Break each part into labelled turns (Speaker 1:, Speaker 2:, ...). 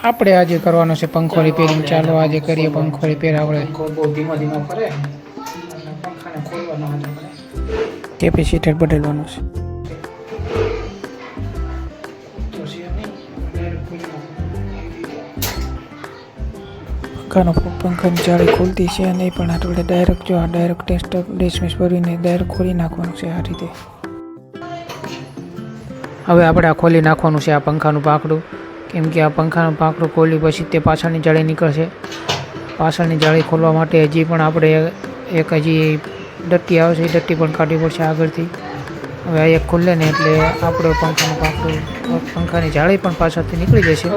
Speaker 1: આપણે આજે કરવાનો છે પંખો રિપેરિંગ. ચાલો આજે કરીએ પંખો રિપેર. આપણે
Speaker 2: બહુ ધીમો ધીમો ફરે અને પંખાને ખોલવાનો આપણે
Speaker 1: કેપેસિટર બદલવાનું છે.
Speaker 2: તો છે નહીં ડાયરેક્ટ ખોલી
Speaker 1: પંખાની જાળી ખોલતી છે નહીં, પણ આપણે ડાયરેક્ટ જો આ ડાયરેક્ટ ટેસ્ટ ડેશમેશ ભરીને ડાયરેક્ટ ખોલી નાખવાનું છે આ રીતે. હવે આપણે આ ખોલી નાખવાનું છે આ પંખાનું પાંખડું, કેમ કે આ પંખાનું પાંખડું ખોલી પછી તે પાછળની જાળી નીકળશે. પાછળની જાળી ખોલવા માટે હજી પણ આપણે એક ડટ્ટી આવશે, એ ડટ્ટી પણ કાઢવી પડશે આગળથી. હવે આ એક ખુલ્લે ને એટલે આપણે પંખાનું પાંખડું, પંખાની જાળી પણ પાછળથી નીકળી જશે.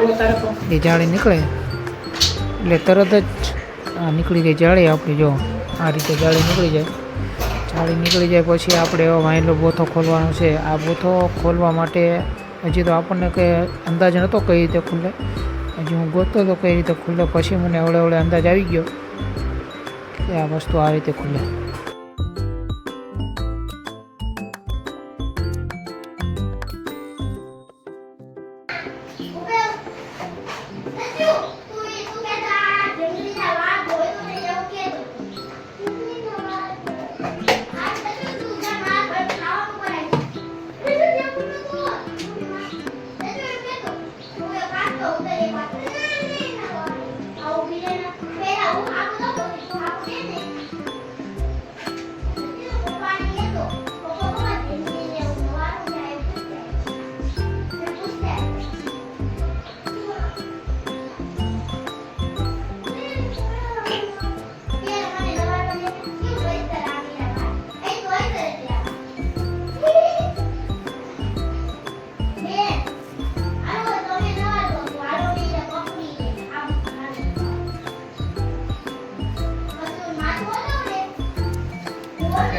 Speaker 1: એ જાળી નીકળે એટલે તરત જ નીકળી ગઈ જાળી આપણી. જો આ રીતે જાળી નીકળી જાય. જાળી નીકળી જાય પછી આપણે એવો વાયલો બોથો ખોલવાનો છે. આ બોથો ખોલવા માટે હજી તો આપણને કંઈ અંદાજ નહોતો કઈ રીતે ખુલે. હજી હું ગોતતો હતો કઈ રીતે ખુલે, પછી મને અવળે અંદાજ આવી ગયો કે આ વસ્તુ આ રીતે ખુલે.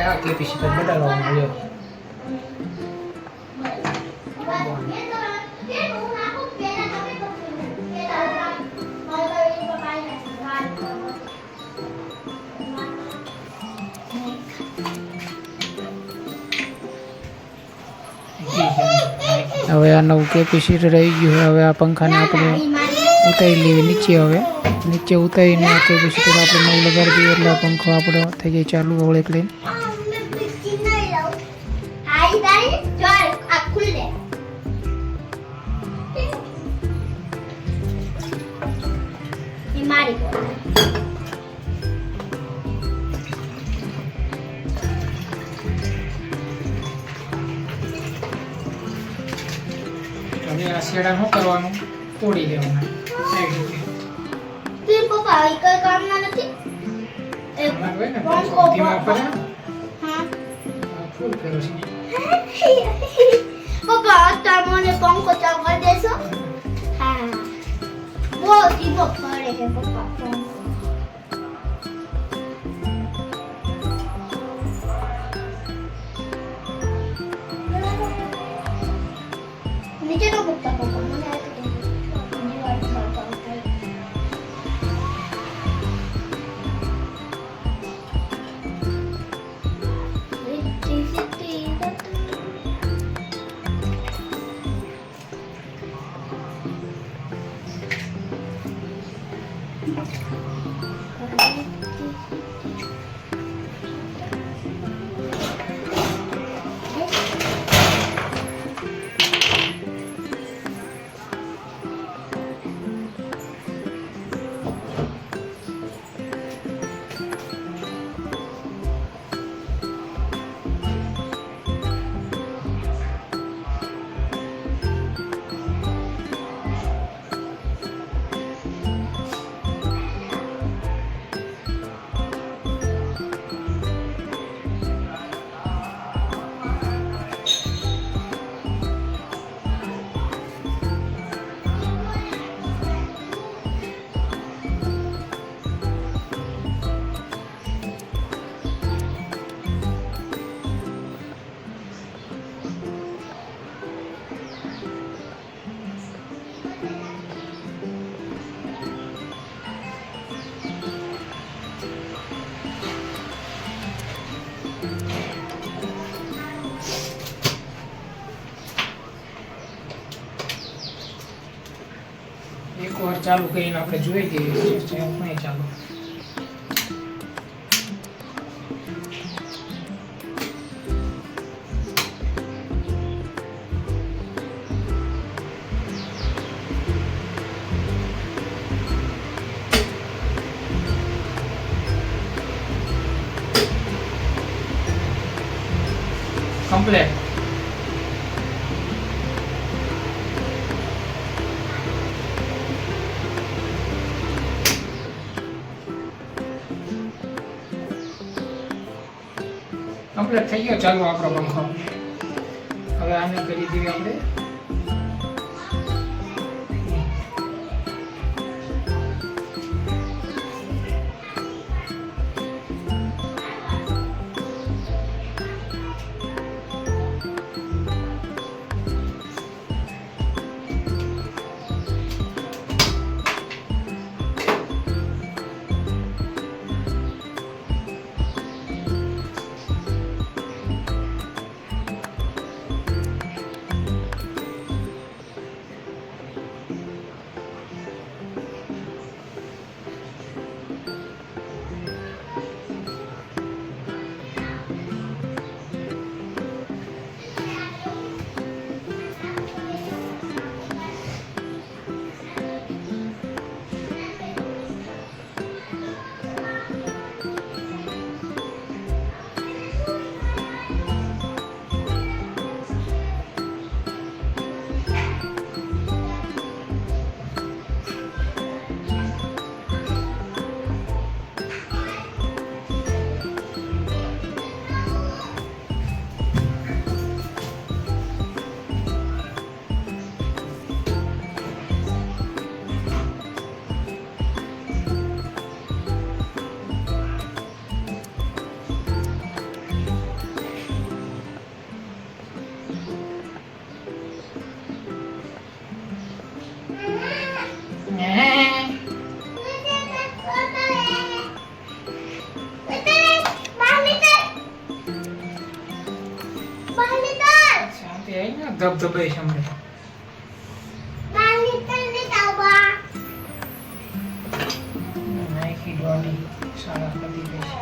Speaker 1: આ કેપેસિટર બદલવાનું છે. હવે આ નવું કેપેસિટર આવી ગયું. હવે આ પંખાને આપણે ઉતારી લેવી નીચે. હવે નીચે ઉતારીને આ કેપેસિટર આપણે નવું લગાડી દઈએ એટલે આ પંખો આપણો થઈ જાય ચાલુ. હવળે લઈને હવે આ શેડા શું કરવાનું, તોડી લેવાના સાઈડ.
Speaker 3: પપ્પા એ કઈ કામના નથી.
Speaker 2: ધીમા પડે ફૂલ ફેરો છે.
Speaker 3: પપ્પા તમને પંખો ચાલુ કરી દેશો? હા, બહુ ધીમો ફરે છે પપ્પા પંખો. નીચે તો મૂકતા પપ્પા, મને આ તો દિવાળી પર પંખો.
Speaker 2: એકવાર ચાલુ કરીને આપણે જોઈ દઈએ છે નહીં ચાલુ. કમ્પ્લેટ. કમ્પ્લીટ થઈ ગયો. ચાલો આપણો પંખો હવે આને કરી દઈએ આપણે. ધબધબાઈ છે હમણાં. નાખી દોડી સારા પતી ગઈ છે.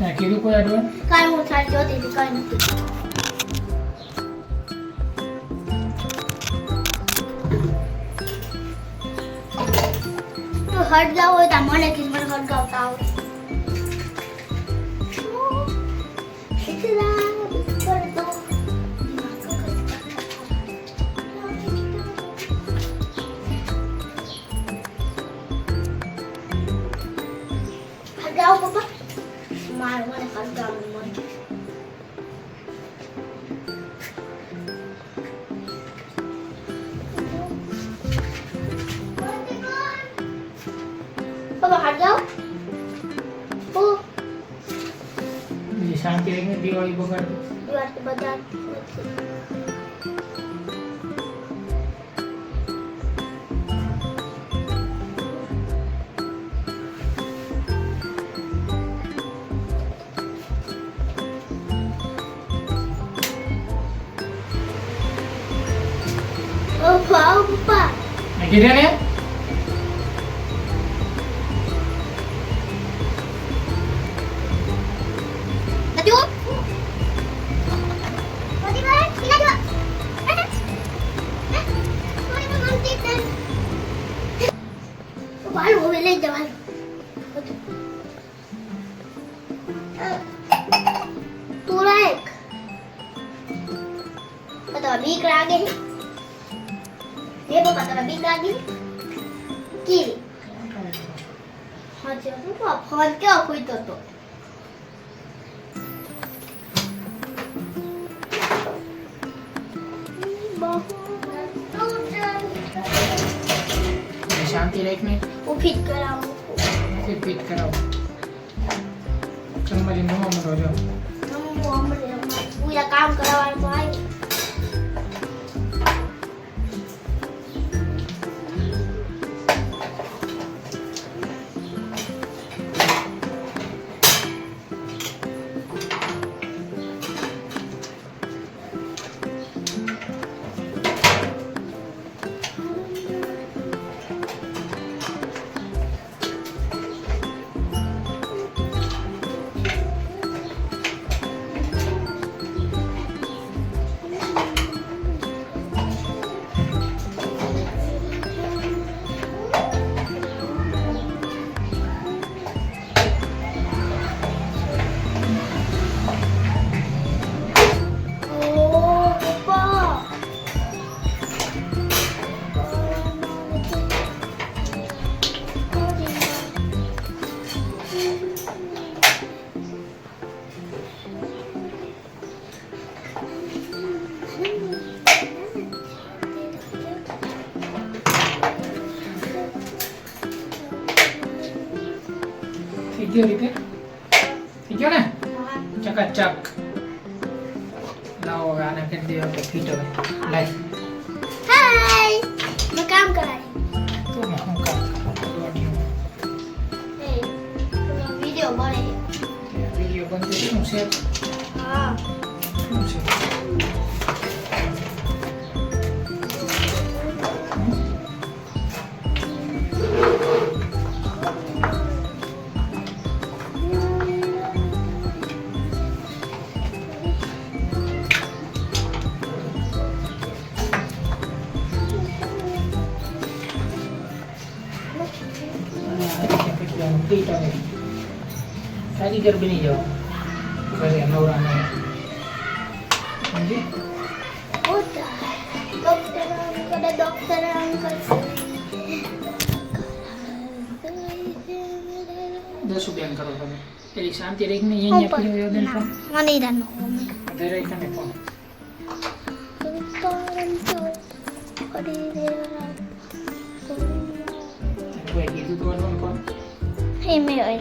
Speaker 2: ત્યાં કીધું કોઈ એડવાન્સ?
Speaker 3: કાંઈ હું થાળી જોતી હતી, કાંઈ નથી. તો હળગાવ હોય તો મને કે મને હળગાવતા આવડે. હળગાવ પપ્પા. મારું મને હળગાવવાનું મન છે. પપ્પા હળગાવ. ઓ
Speaker 2: બીજી શાંતિ રહીને દિવાળી બગાડી.
Speaker 3: દિવાળ તો બધા પપ્પા
Speaker 2: કીધે ને
Speaker 3: Aduh. Mati balik, sila dua. Mati mati dan. Baru boleh jalan. Tulak. Kata big lagi. Dia bukan kata big lagi. Kiri. Hajat tu apa? Phone ke apa itu tu?
Speaker 2: શાંતિ રાખને
Speaker 3: હું ફિટ કરાવું
Speaker 2: ફિટ કરાવો તમારી નવો મોટો જો
Speaker 3: પૂરા કામ કરાવવાનું આવ્યું
Speaker 2: થઈ ગયો રિપેર થઈ ગયો ને ચકાચક લાવો હવે આને કરી દઈએ આપણે ફિટ હવે લાઈ
Speaker 3: હાય મેં કામ કરાવી
Speaker 2: તો હું કામ કરું
Speaker 3: વિડિયો બને
Speaker 2: વિડિયો બંધ શું છે
Speaker 3: હા
Speaker 2: શું છે કારીગર બની જાઓ ઘરે નવરાને સમજી
Speaker 3: ડોક્ટર અંકલ
Speaker 2: 10 બેન કરો તમે પેલી શાંતિ રહીને અહીંયા પીઓ યોદન પણ
Speaker 3: મને રાનો
Speaker 2: ઘરે તમે પણ કોઈ કીધું તો પણ
Speaker 3: હે મે ઓય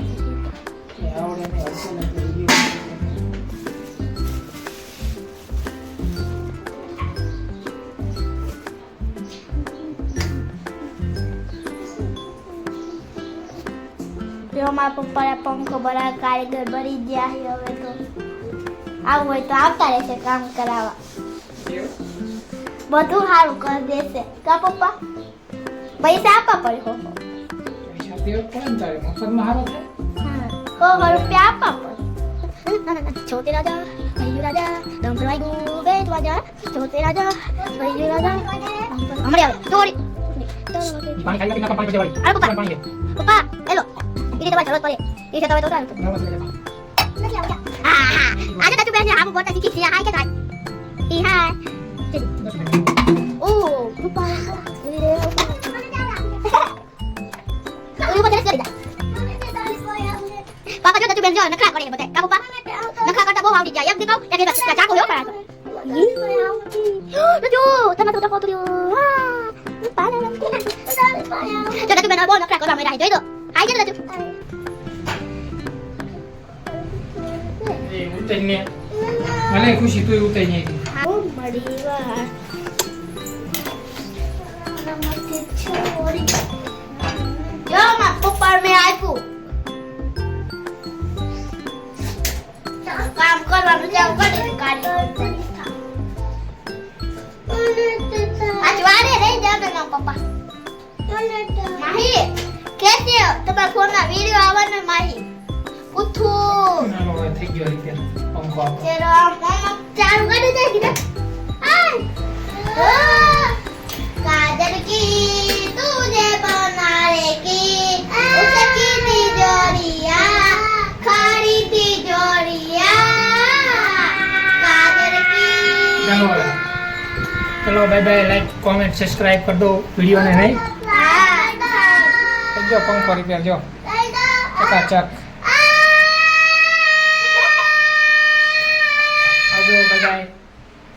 Speaker 2: કે આવડે ને હશે ને વિડિયો
Speaker 3: જો મારા પપ્પાના પંખો બરા કારીગર બની ગયા છે હવે તો આવું હોય તો આવતા રહેશે કામ કરાવવા બધું સારું કરી દેશે કા પપ્પા પૈસા આપવા પડે
Speaker 2: પૈસા દેવો પડે ને તારે મફતમાં હારો થાય
Speaker 3: રૂપિયા આપવા પડે छोटे राजा भैया राजा डंपर भाई बेट राजा छोटे राजा भैया राजा हमारे आवे चोरी
Speaker 2: पानी खाई ना पानी पीते वाली
Speaker 3: अरे पप्पा
Speaker 2: पानी
Speaker 3: पप्पा हेलो ये दवाई जरूरत पड़े ये दवाई तो आज तक मैंने आपको बहुत अच्छी चीज हाय क्या था ये हाय ओ पप्पा ये बता दे पापा जो तू बेंजो नखरा करे बता का पापा नखरा करता बहुत आवड़ी जाए एक दिखाओ या के क्या को हो पड़ा तो जो तमा तो फोटो दियो पाला जो तू बेना बोल नखरा करा मेरा है दे दो हाय के तू
Speaker 2: એ ઉતઈને મને ખુશી તું ઉતઈને
Speaker 3: ओ मड़ी वाह नमस्ते छोरी जो मैं ऊपर में आईपू काम करવાનું ચાલુ કરી કાઢી આજ વારે રહી જાવે ના પપ્પા માહી કેસે તમારા ફોન ના વિડિયો આવવાનો માહી ઉઠો
Speaker 2: નાનો હવે થઈ ગયો રિપેર પંખો આપણો
Speaker 3: તેરો મમ્મા ચાલુ કરી દે કીધા આય काजल की तुझे बनाने की उसकी तिजोरिया खड़ी तिजोरिया काजल की
Speaker 2: चलो bye bye like comment subscribe कर दो वीडियो ने नहीं जो पंखो रिपेयर जो चकाचक आओ बाय बाय